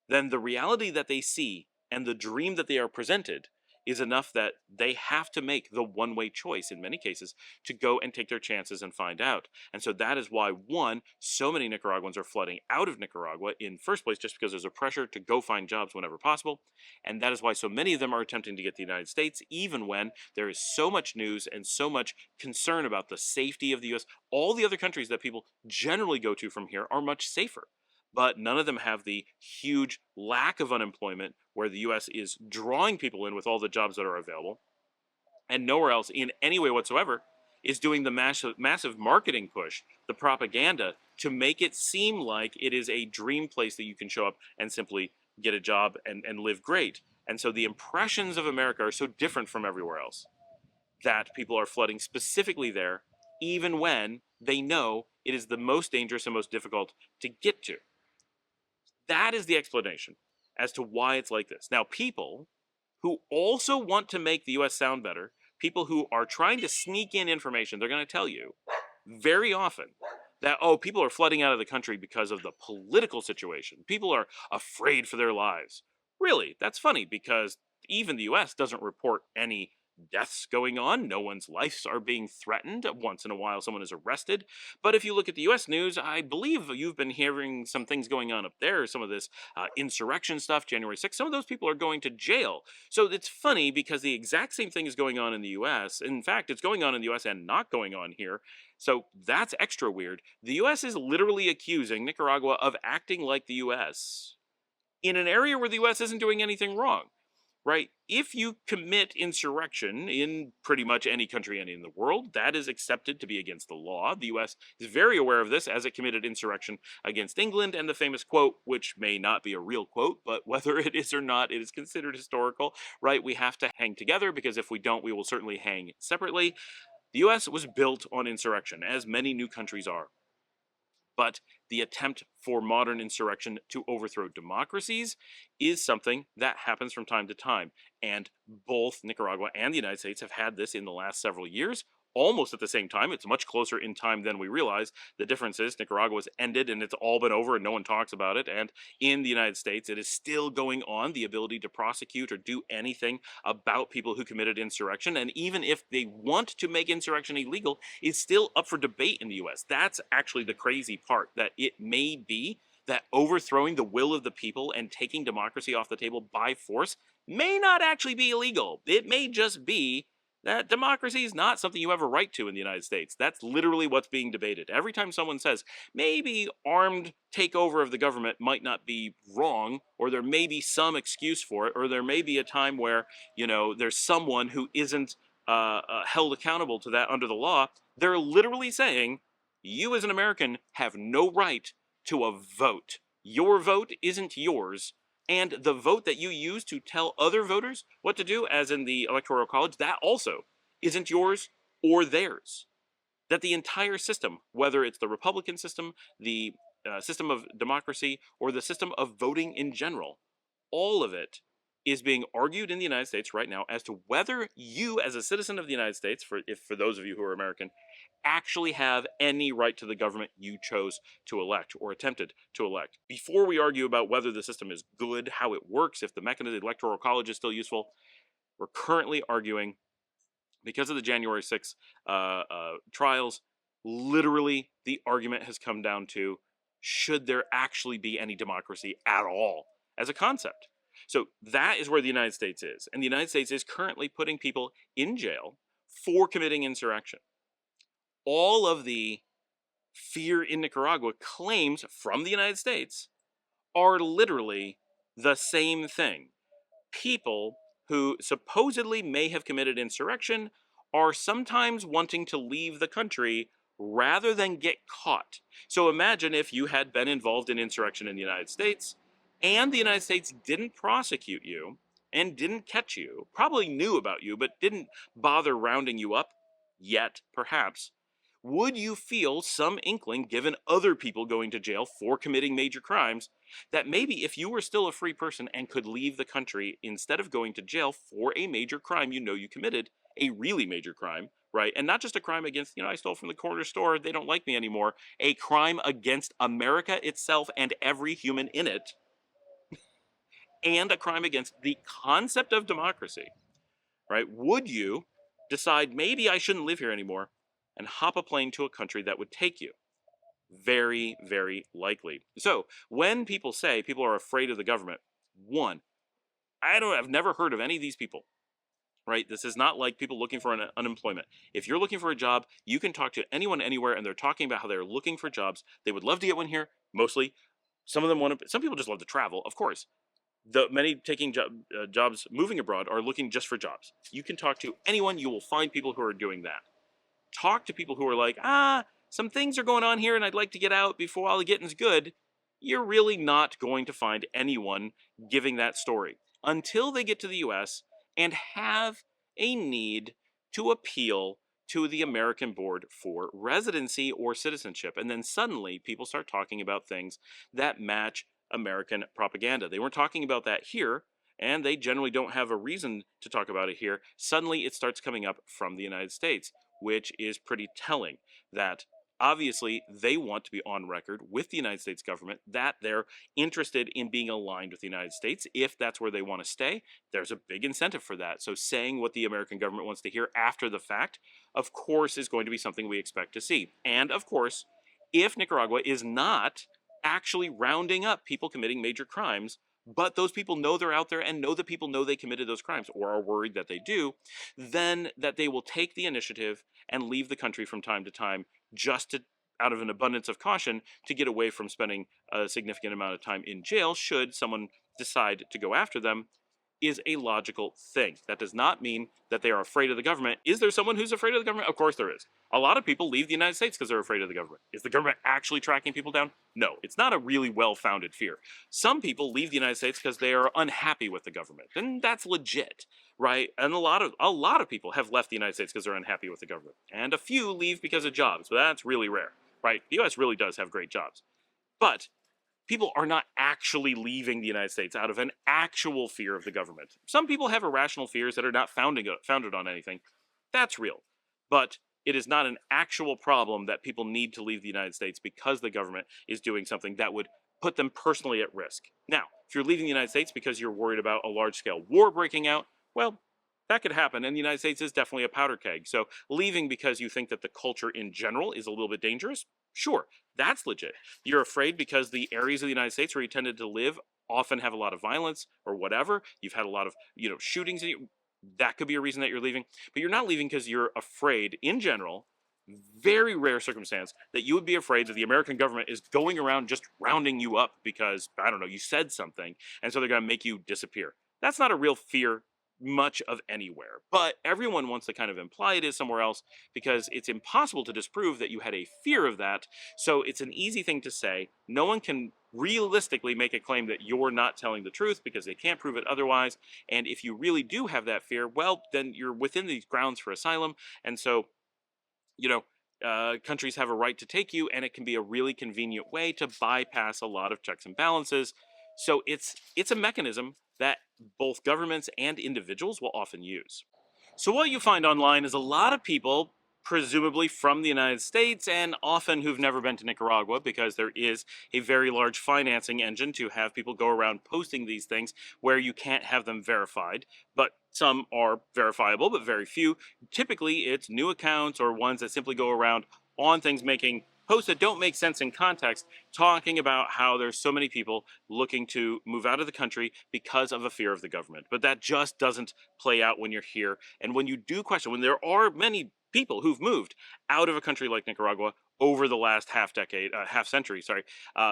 Then the reality that they see and the dream that they are presented is enough that they have to make the one-way choice in many cases to go and take their chances and find out. And so that is why, one, so many Nicaraguans are flooding out of Nicaragua in first place, just because there's a pressure to go find jobs whenever possible. And that is why so many of them are attempting to get to the United States, even when there is so much news and so much concern about the safety of the U.S. All the other countries that people generally go to from here are much safer, but none of them have the huge lack of unemployment where the U.S. is drawing people in with all the jobs that are available, and nowhere else in any way whatsoever is doing the massive marketing push, the propaganda, to make it seem like it is a dream place that you can show up and simply get a job and live great. And so the impressions of America are so different from everywhere else that people are flooding specifically there, even when they know it is the most dangerous and most difficult to get to. That is the explanation as to why it's like this. Now, people who also want to make the U.S. sound better, people who are trying to sneak in information, they're going to tell you very often that, oh, people are flooding out of the country because of the political situation. People are afraid for their lives. Really, that's funny, because even the U.S. doesn't report any deaths going on. No one's lives are being threatened. Once in a while, someone is arrested. But if you look at the U.S. news, I believe you've been hearing some things going on up there, some of this insurrection stuff, January 6th. Some of those people are going to jail. So it's funny because the exact same thing is going on in the U.S. In fact, it's going on in the U.S. and not going on here. So that's extra weird. The U.S. is literally accusing Nicaragua of acting like the U.S. in an area where the U.S. isn't doing anything wrong, right? If you commit insurrection in pretty much any country in the world, that is accepted to be against the law. The U.S. is very aware of this as it committed insurrection against England, and the famous quote, which may not be a real quote, but whether it is or not, it is considered historical, right? We have to hang together because if we don't, we will certainly hang separately. The U.S. was built on insurrection, as many new countries are. But the attempt for modern insurrection to overthrow democracies is something that happens from time to time. And both Nicaragua and the United States have had this in the last several years, almost at the same time. It's much closer in time than we realize. The difference is Nicaragua was ended and it's all been over and no one talks about it. And in the United States, it is still going on, the ability to prosecute or do anything about people who committed insurrection. And even if they want to make insurrection illegal, is still up for debate in the US. That's actually the crazy part, that it may be that overthrowing the will of the people and taking democracy off the table by force may not actually be illegal. It may just be that democracy is not something you have a right to in the United States. That's literally what's being debated. Every time someone says, maybe armed takeover of the government might not be wrong, or there may be some excuse for it, or there may be a time where, there's someone who isn't held accountable to that under the law, they're literally saying, you as an American have no right to a vote. Your vote isn't yours. And the vote that you use to tell other voters what to do, as in the Electoral College, that also isn't yours or theirs. That the entire system, whether it's the Republican system, the system of democracy, or the system of voting in general, all of it is being argued in the United States right now as to whether you, as a citizen of the United States, for those of you who are American, actually have any right to the government you chose to elect or attempted to elect. Before we argue about whether the system is good, how it works, if the mechanism of the Electoral College is still useful, we're currently arguing, because of the January 6th trials, literally the argument has come down to, should there actually be any democracy at all as a concept? So that is where the United States is. And the United States is currently putting people in jail for committing insurrection. All of the fear in Nicaragua claims from the United States are literally the same thing. People who supposedly may have committed insurrection are sometimes wanting to leave the country rather than get caught. So imagine if you had been involved in insurrection in the United States and the United States didn't prosecute you and didn't catch you, probably knew about you, but didn't bother rounding you up yet, perhaps. Would you feel some inkling, given other people going to jail for committing major crimes, that maybe if you were still a free person and could leave the country instead of going to jail for a major crime you committed, a really major crime, right? And not just a crime against, I stole from the corner store, they don't like me anymore, a crime against America itself and every human in it, and a crime against the concept of democracy, right? Would you decide, maybe I shouldn't live here anymore, and hop a plane to a country that would take you? Very, very likely. So when people say people are afraid of the government, one, I've never heard of any of these people, right? This is not like people looking for unemployment. If you're looking for a job, you can talk to anyone anywhere, and they're talking about how they're looking for jobs. They would love to get one here, mostly. Some people just love to travel, of course. The many taking jobs moving abroad are looking just for jobs. You can talk to anyone, you will find people who are doing that. Talk to people who are like, some things are going on here and I'd like to get out before all the getting's good. You're really not going to find anyone giving that story until they get to the US and have a need to appeal to the American Board for Residency or Citizenship. And then suddenly people start talking about things that match American propaganda. They weren't talking about that here, and they generally don't have a reason to talk about it here. Suddenly it starts coming up from the United States, which is pretty telling, that Obviously, they want to be on record with the United States government that they're interested in being aligned with the United States. If that's where they want to stay, there's a big incentive for that. So, saying what the American government wants to hear after the fact, of course, is going to be something we expect to see. And of course, if Nicaragua is not actually rounding up people committing major crimes, but those people know they're out there and know that people know they committed those crimes or are worried that they do, then that they will take the initiative and leave the country from time to time just to, out of an abundance of caution, to get away from spending a significant amount of time in jail should someone decide to go after them, is a logical thing. That does not mean that they are afraid of the government. Is there someone who's afraid of the government? Of course there is. A lot of people leave the United States because they're afraid of the government. Is the government actually tracking people down? No, it's not a really well-founded fear. Some people leave the United States because they are unhappy with the government, and that's legit, right? And a lot of people have left the United States because they're unhappy with the government, and a few leave because of jobs, but that's really rare, right? The U.S. really does have great jobs, but people are not actually leaving the United States out of an actual fear of the government. Some people have irrational fears that are not founded on anything. That's real. But it is not an actual problem that people need to leave the United States because the government is doing something that would put them personally at risk. Now, if you're leaving the United States because you're worried about a large-scale war breaking out, well, that could happen, and the United States is definitely a powder keg. So leaving because you think that the culture in general is a little bit dangerous, sure, that's legit. You're afraid because the areas of the United States where you tended to live often have a lot of violence or whatever. You've had a lot of, shootings. That could be a reason that you're leaving. But you're not leaving because you're afraid, in general, very rare circumstance, that you would be afraid that the American government is going around just rounding you up because, I don't know, you said something, and so they're going to make you disappear. That's not a real fear much of anywhere, but everyone wants to kind of imply it is somewhere else because it's impossible to disprove that you had a fear of that. So it's an easy thing to say. No one can realistically make a claim that you're not telling the truth because they can't prove it otherwise. And if you really do have that fear, well, then you're within these grounds for asylum. And so, countries have a right to take you, and it can be a really convenient way to bypass a lot of checks and balances. So it's a mechanism that both governments and individuals will often use. So what you find online is a lot of people, presumably from the United States, and often who've never been to Nicaragua, because there is a very large financing engine to have people go around posting these things where you can't have them verified, but some are verifiable, but very few. Typically, it's new accounts or ones that simply go around on things making posts that don't make sense in context, talking about how there's so many people looking to move out of the country because of a fear of the government. But that just doesn't play out when you're here. And when you do question, when there are many people who've moved out of a country like Nicaragua over the last half century,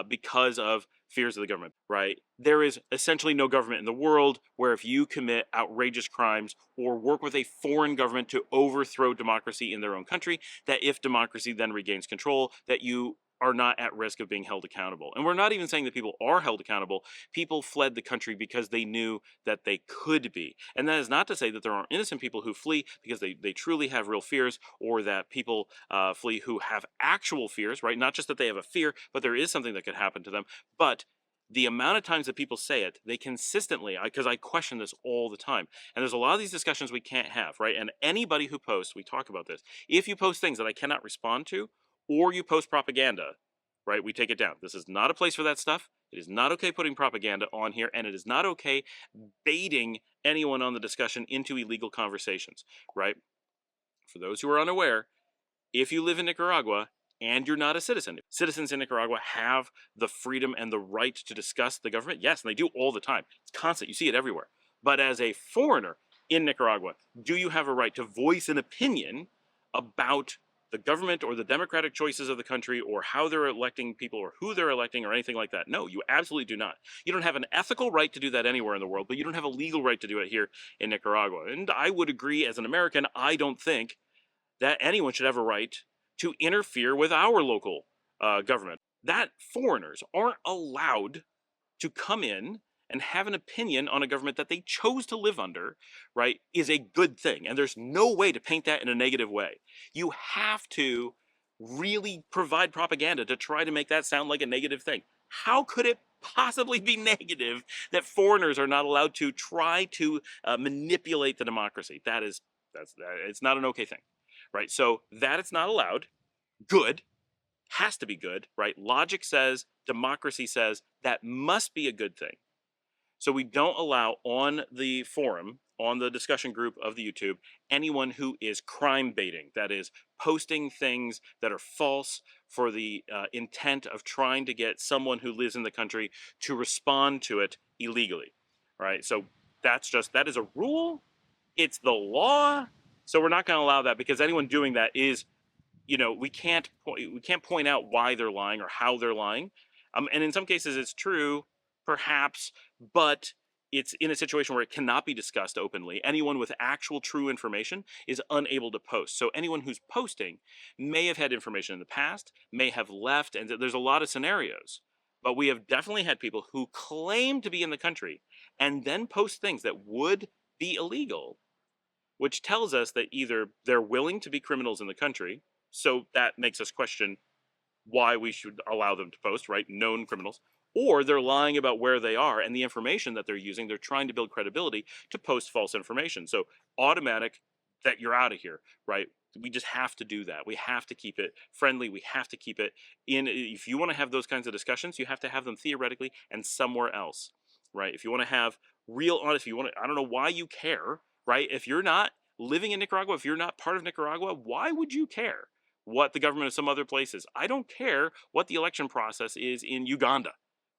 because of fears of the government, right? There is essentially no government in the world where if you commit outrageous crimes or work with a foreign government to overthrow democracy in their own country, that if democracy then regains control, that you are not at risk of being held accountable. And we're not even saying that people are held accountable. People fled the country because they knew that they could be. And that is not to say that there aren't innocent people who flee because they truly have real fears, or that people flee who have actual fears, right? Not just that they have a fear, but there is something that could happen to them. But the amount of times that people say it, they consistently, because I question this all the time, and there's a lot of these discussions we can't have, right? And anybody who posts, we talk about this. If you post things that I cannot respond to, or you post propaganda, right, we take it down. This is not a place for that stuff. It is not okay putting propaganda on here, and it is not okay baiting anyone on the discussion into illegal conversations, right? For those who are unaware, if you live in Nicaragua and you're not a citizen, citizens in Nicaragua have the freedom and the right to discuss the government. Yes, and they do all the time. It's constant. You see it everywhere. But as a foreigner in Nicaragua, do you have a right to voice an opinion about the government or the democratic choices of the country, or how they're electing people, or who they're electing, or anything like that? No, you absolutely do not. You don't have an ethical right to do that anywhere in the world, but you don't have a legal right to do it here in Nicaragua. And I would agree, as an American, I don't think that anyone should have a right to interfere with our local government. That foreigners aren't allowed to come in and have an opinion on a government that they chose to live under, right, is a good thing. And there's no way to paint that in a negative way. You have to really provide propaganda to try to make that sound like a negative thing. How could it possibly be negative that foreigners are not allowed to try to manipulate the democracy? It's not an okay thing, right? So that it's not allowed, good. has to be good, right? Logic says, democracy says that must be a good thing. So we don't allow on the forum, on the discussion group of the YouTube, anyone who is crime baiting, that is posting things that are false for the intent of trying to get someone who lives in the country to respond to it illegally, right? So that is a rule. It's the law. So we're not going to allow that, because anyone doing that is, we can't point out why they're lying or how they're lying. And in some cases it's true, perhaps, but it's in a situation where it cannot be discussed openly. Anyone with actual true information is unable to post. So anyone who's posting may have had information in the past, may have left, and there's a lot of scenarios. But we have definitely had people who claim to be in the country and then post things that would be illegal, which tells us that either they're willing to be criminals in the country, so that makes us question why we should allow them to post, right? Known criminals. Or they're lying about where they are and the information that they're using. They're trying to build credibility to post false information. So automatic that you're out of here, right? We just have to do that. We have to keep it friendly. We have to keep it in. If you want to have those kinds of discussions, you have to have them theoretically and somewhere else, right? If you want to have real honest, if you want to, I don't know why you care, right? If you're not living in Nicaragua, if you're not part of Nicaragua, why would you care what the government of some other places? I don't care what the election process is in Uganda,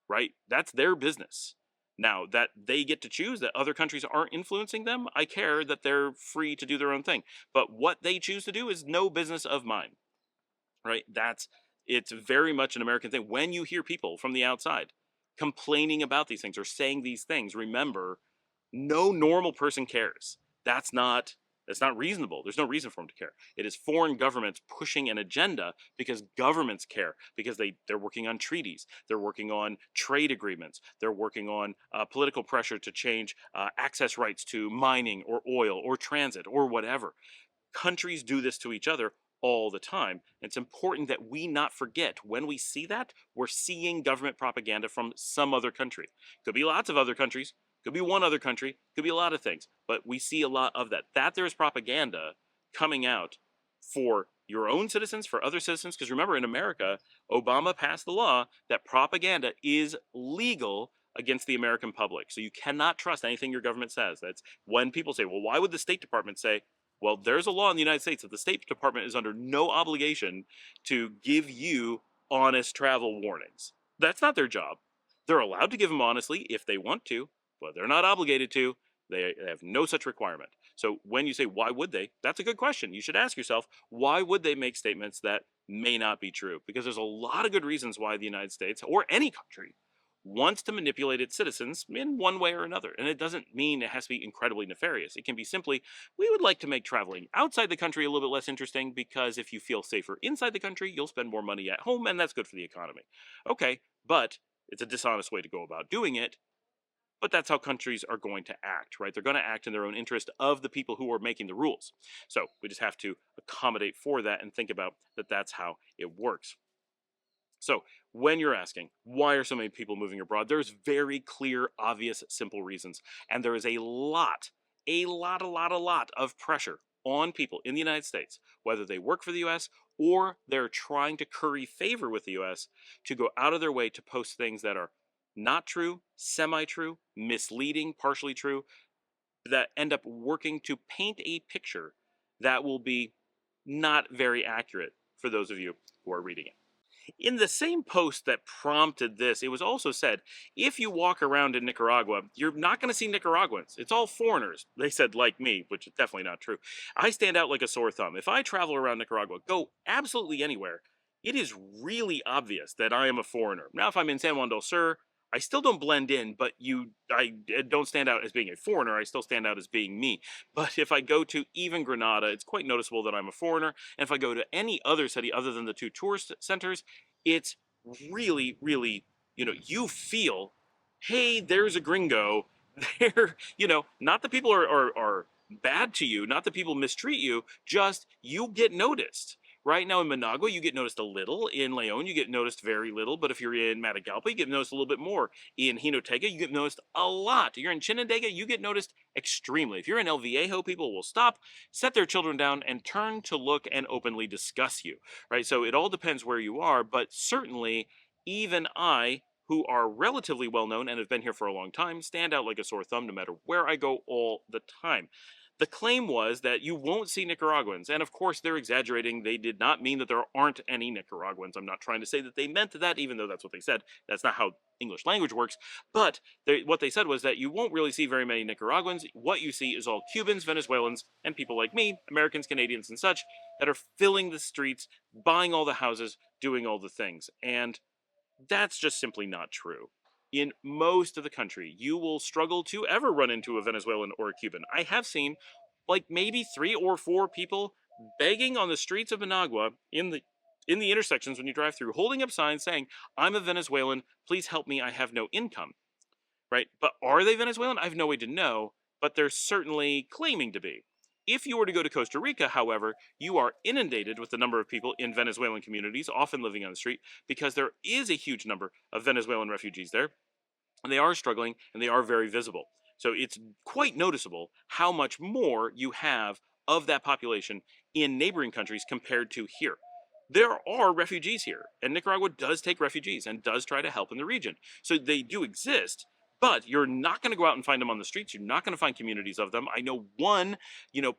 right? That's their business. Now, that they get to choose, that other countries aren't influencing them, I care that they're free to do their own thing. But what they choose to do is no business of mine, right? It's very much an American thing. When you hear people from the outside complaining about these things or saying these things, remember, no normal person cares. That's not reasonable. There's no reason for them to care. It is foreign governments pushing an agenda because governments care, because they're working on treaties, they're working on trade agreements, they're working on political pressure to change access rights to mining or oil or transit or whatever. Countries do this to each other all the time. It's important that we not forget when we see that, we're seeing government propaganda from some other country. Could be lots of other countries, could be one other country, could be a lot of things, but we see a lot of that. That there is propaganda coming out for your own citizens, for other citizens, because remember, in America, Obama passed the law that propaganda is legal against the American public. So you cannot trust anything your government says. That's when people say, well, why would the State Department say? Well, there's a law in the United States that the State Department is under no obligation to give you honest travel warnings. That's not their job. They're allowed to give them honestly if they want to, but they're not obligated to. They have no such requirement. So when you say, why would they? That's a good question. You should ask yourself, why would they make statements that may not be true? Because there's a lot of good reasons why the United States, or any country, wants to manipulate its citizens in one way or another. And it doesn't mean it has to be incredibly nefarious. It can be simply, we would like to make traveling outside the country a little bit less interesting, because if you feel safer inside the country, you'll spend more money at home, and that's good for the economy. Okay, but it's a dishonest way to go about doing it. But that's how countries are going to act, right? They're going to act in their own interest of the people who are making the rules. So we just have to accommodate for that and think about that that's how it works. So when you're asking, why are so many people moving abroad? There's very clear, obvious, simple reasons. And there is a lot of pressure on people in the United States, whether they work for the US or they're trying to curry favor with the US, to go out of their way to post things that are not true, semi-true, misleading, partially true, that end up working to paint a picture that will be not very accurate for those of you who are reading it. In the same post that prompted this, it was also said, if you walk around in Nicaragua, you're not going to see Nicaraguans. It's all foreigners. They said, like me, which is definitely not true. I stand out like a sore thumb. If I travel around Nicaragua, go absolutely anywhere, it is really obvious that I am a foreigner. Now, if I'm in San Juan del Sur, I still don't blend in, but I don't stand out as being a foreigner. I still stand out as being me. But if I go to even Granada, it's quite noticeable that I'm a foreigner. And if I go to any other city other than the two tourist centers, it's really, you feel, hey, there's a gringo. There, not that people are bad to you, not that people mistreat you, just you get noticed. Right now in Managua, you get noticed a little. In Leon, you get noticed very little. But if you're in Matagalpa, you get noticed a little bit more. In Jinotega, you get noticed a lot. You're in Chinandega, you get noticed extremely. If you're in El Viejo, people will stop, set their children down, and turn to look and openly discuss you, right? So it all depends where you are, but certainly even I, who are relatively well known and have been here for a long time, stand out like a sore thumb no matter where I go all the time. The claim was that you won't see Nicaraguans, and of course they're exaggerating. They did not mean that there aren't any Nicaraguans. I'm not trying to say that they meant that, even though that's what they said. That's not how English language works. But what they said was that you won't really see very many Nicaraguans. What you see is all Cubans, Venezuelans, and people like me, Americans, Canadians, and such, that are filling the streets, buying all the houses, doing all the things. And that's just simply not true. In most of the country, you will struggle to ever run into a Venezuelan or a Cuban. I have seen like maybe 3 or 4 people begging on the streets of Managua in the intersections when you drive through, holding up signs saying, "I'm a Venezuelan, please help me, I have no income." Right? But are they Venezuelan? I have no way to know, but they're certainly claiming to be. If you were to go to Costa Rica, however, you are inundated with the number of people in Venezuelan communities, often living on the street, because there is a huge number of Venezuelan refugees there. And they are struggling and they are very visible. So it's quite noticeable how much more you have of that population in neighboring countries compared to here. There are refugees here, and Nicaragua does take refugees and does try to help in the region. So they do exist, but you're not going to go out and find them on the streets. You're not going to find communities of them. I know one,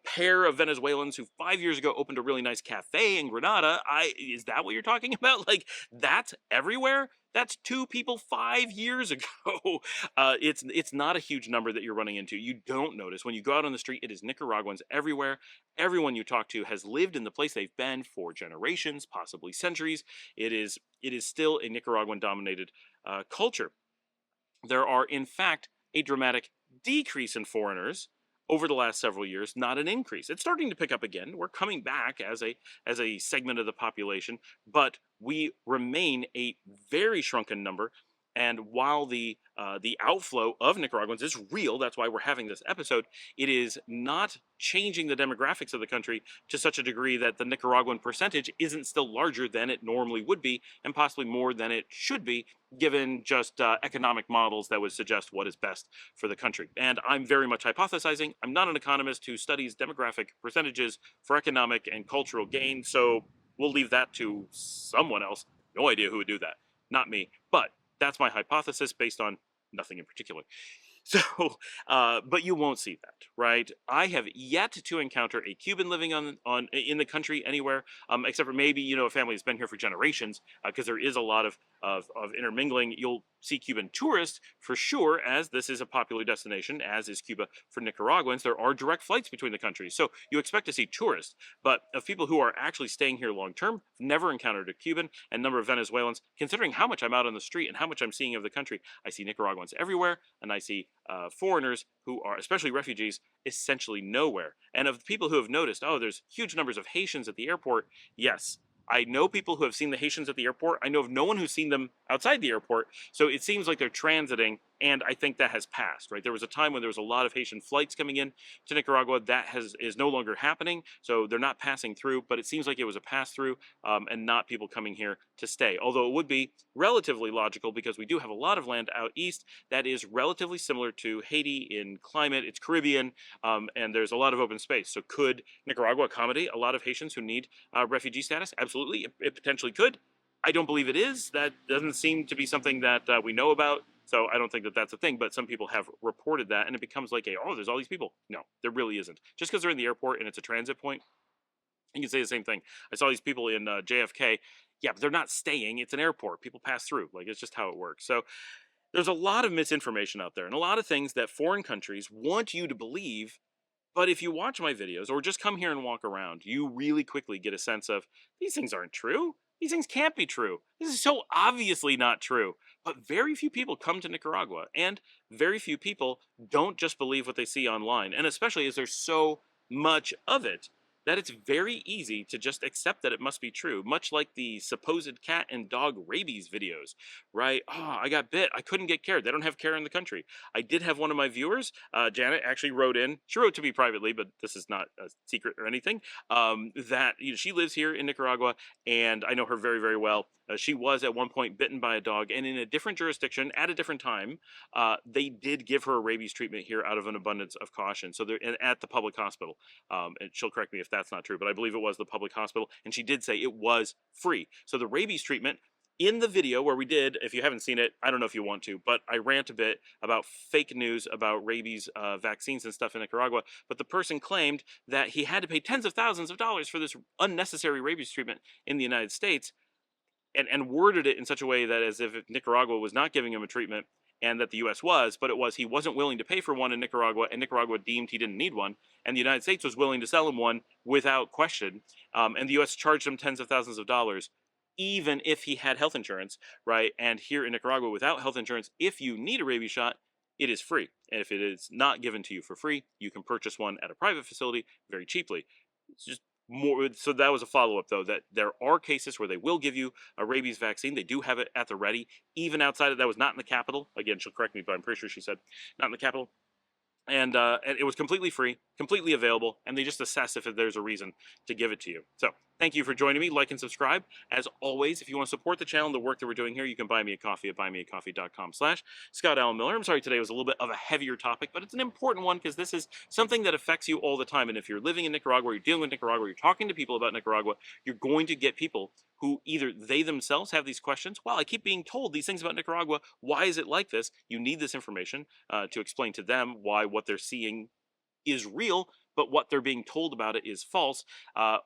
pair of Venezuelans who 5 years ago opened a really nice cafe in Granada. Is that what you're talking about? Like, that's everywhere? That's 2 people 5 years ago. It's not a huge number that you're running into. You don't notice when you go out on the street. It is Nicaraguans everywhere. Everyone you talk to has lived in the place they've been for generations, possibly centuries. It is still a Nicaraguan-dominated culture. There are, in fact, a dramatic decrease in foreigners over the last several years, not an increase. It's starting to pick up again. We're coming back as a segment of the population, but we remain a very shrunken number. And while the outflow of Nicaraguans is real, that's why we're having this episode, it is not changing the demographics of the country to such a degree that the Nicaraguan percentage isn't still larger than it normally would be, and possibly more than it should be, given just economic models that would suggest what is best for the country. And I'm very much hypothesizing. I'm not an economist who studies demographic percentages for economic and cultural gain, so we'll leave that to someone else. No idea who would do that. Not me. But that's my hypothesis based on nothing in particular. So, but you won't see that, right? I have yet to encounter a Cuban living in the country anywhere, except for maybe a family that's been here for generations, because there is a lot of intermingling. You'll see Cuban tourists for sure, as this is a popular destination, as is Cuba for Nicaraguans. There are direct flights between the countries, so you expect to see tourists. But of people who are actually staying here long term, never encountered a Cuban, and number of Venezuelans. Considering how much I'm out on the street and how much I'm seeing of the country, I see Nicaraguans everywhere, and I see foreigners who are, especially refugees, essentially nowhere. And of the people who have noticed, oh, there's huge numbers of Haitians at the airport, yes. I know people who have seen the Haitians at the airport. I know of no one who's seen them outside the airport. So it seems like they're transiting, and I think that has passed, right? There was a time when there was a lot of Haitian flights coming in to Nicaragua. That is no longer happening. So they're not passing through, but it seems like it was a pass through and not people coming here to stay. Although it would be relatively logical because we do have a lot of land out east that is relatively similar to Haiti in climate. It's Caribbean, and there's a lot of open space. So could Nicaragua accommodate a lot of Haitians who need refugee status? Absolutely, it potentially could. I don't believe it is. That doesn't seem to be something that we know about. So I don't think that that's a thing, but some people have reported that, and it becomes like there's all these people. No, there really isn't. Just because they're in the airport and it's a transit point, you can say the same thing. I saw these people in JFK. Yeah, but they're not staying. It's an airport. People pass through. Like, it's just how it works. So there's a lot of misinformation out there and a lot of things that foreign countries want you to believe. But if you watch my videos or just come here and walk around, you really quickly get a sense of these things aren't true. These things can't be true. This is so obviously not true. But very few people come to Nicaragua, and very few people don't just believe what they see online. And especially as there's so much of it, that it's very easy to just accept that it must be true, much like the supposed cat and dog rabies videos, right? Oh, I got bit. I couldn't get care. They don't have care in the country. I did have one of my viewers, Janet, actually wrote in. She wrote to me privately, but this is not a secret or anything. That she lives here in Nicaragua, and I know her very, very well. She was at one point bitten by a dog, and in a different jurisdiction at a different time, they did give her a rabies treatment here out of an abundance of caution. So they're at the public hospital. And she'll correct me if that's not true, but I believe it was the public hospital, and she did say it was free. So the rabies treatment in the video where we did, if you haven't seen it, I don't know if you want to, but I rant a bit about fake news about rabies vaccines and stuff in Nicaragua. But the person claimed that he had to pay tens of thousands of dollars for this unnecessary rabies treatment in the United States, and worded it in such a way that as if Nicaragua was not giving him a treatment and that the U.S. was, but it was he wasn't willing to pay for one in Nicaragua, and Nicaragua deemed he didn't need one, and the United States was willing to sell him one without question, and the U.S. charged him tens of thousands of dollars, even if he had health insurance, right? And here in Nicaragua, without health insurance, if you need a rabies shot, it is free. And if it is not given to you for free, you can purchase one at a private facility very cheaply. It's just more. So that was a follow-up, though, that there are cases where they will give you a rabies vaccine. They do have it at the ready, even outside of that. Was not in the capital. Again, she'll correct me, but I'm pretty sure she said not in the capital. And it was completely free, completely available, and they just assess if there's a reason to give it to you. So thank you for joining me. Like and subscribe. As always, if you want to support the channel and the work that we're doing here, you can buy me a coffee at buymeacoffee.com/Scott Allen Miller. I'm sorry today was a little bit of a heavier topic, but it's an important one because this is something that affects you all the time. And if you're living in Nicaragua, you're dealing with Nicaragua, you're talking to people about Nicaragua, you're going to get people who either they themselves have these questions. Well, I keep being told these things about Nicaragua. Why is it like this? You need this information to explain to them why what they're seeing is real, but what they're being told about it is false.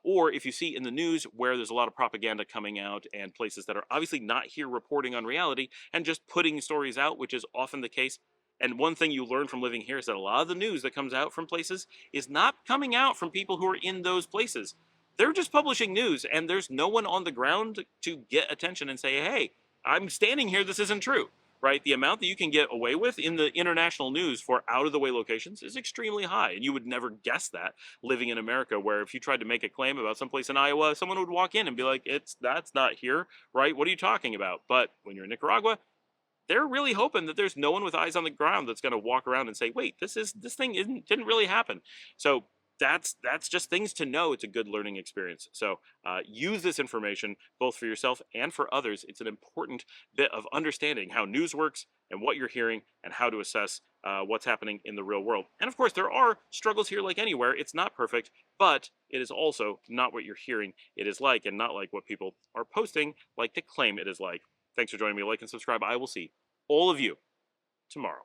Or if you see in the news where there's a lot of propaganda coming out and places that are obviously not here reporting on reality and just putting stories out, which is often the case. And one thing you learn from living here is that a lot of the news that comes out from places is not coming out from people who are in those places. They're just publishing news, and there's no one on the ground to get attention and say, hey, I'm standing here, this isn't true, right? The amount that you can get away with in the international news for out-of-the-way locations is extremely high, and you would never guess that living in America, where if you tried to make a claim about someplace in Iowa, someone would walk in and be like, that's not here, right? What are you talking about? But when you're in Nicaragua, they're really hoping that there's no one with eyes on the ground that's going to walk around and say, wait, this thing didn't really happen. So that's just things to know. It's a good learning experience. So use this information both for yourself and for others. It's an important bit of understanding how news works and what you're hearing and how to assess what's happening in the real world. And of course, there are struggles here like anywhere. It's not perfect, but it is also not what you're hearing it is like, and not like what people are posting like to claim it is like. Thanks for joining me. Like and subscribe. I will see all of you tomorrow.